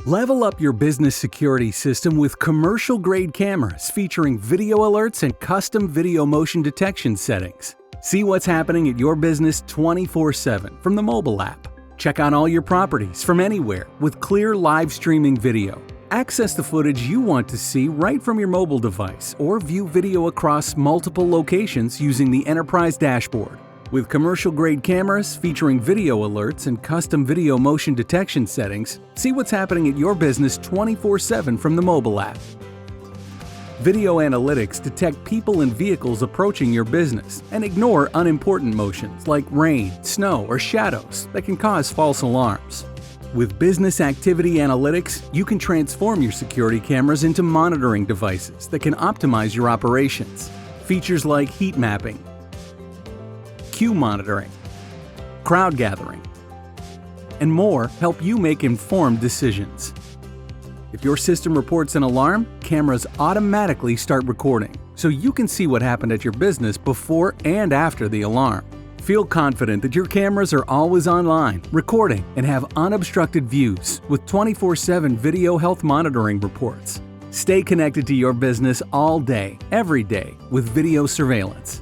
Level up your business security system with commercial-grade cameras featuring video alerts and custom video motion detection settings. See what's happening at your business 24/7 from the mobile app. Check out all your properties from anywhere with clear live streaming video. Access the footage you want to see right from your mobile device or view video across multiple locations using the enterprise dashboard. With commercial-grade cameras featuring video alerts and custom video motion detection settings, see what's happening at your business 24/7 from the mobile app. Video analytics detect people and vehicles approaching your business and ignore unimportant motions like rain, snow, or shadows that can cause false alarms. With business activity analytics, you can transform your security cameras into monitoring devices that can optimize your operations. Features like heat mapping, queue monitoring, crowd gathering, and more help you make informed decisions. If your system reports an alarm, cameras automatically start recording, so you can see what happened at your business before and after the alarm. Feel confident that your cameras are always online, recording, and have unobstructed views with 24/7 video health monitoring reports. Stay connected to your business all day, every day with video surveillance.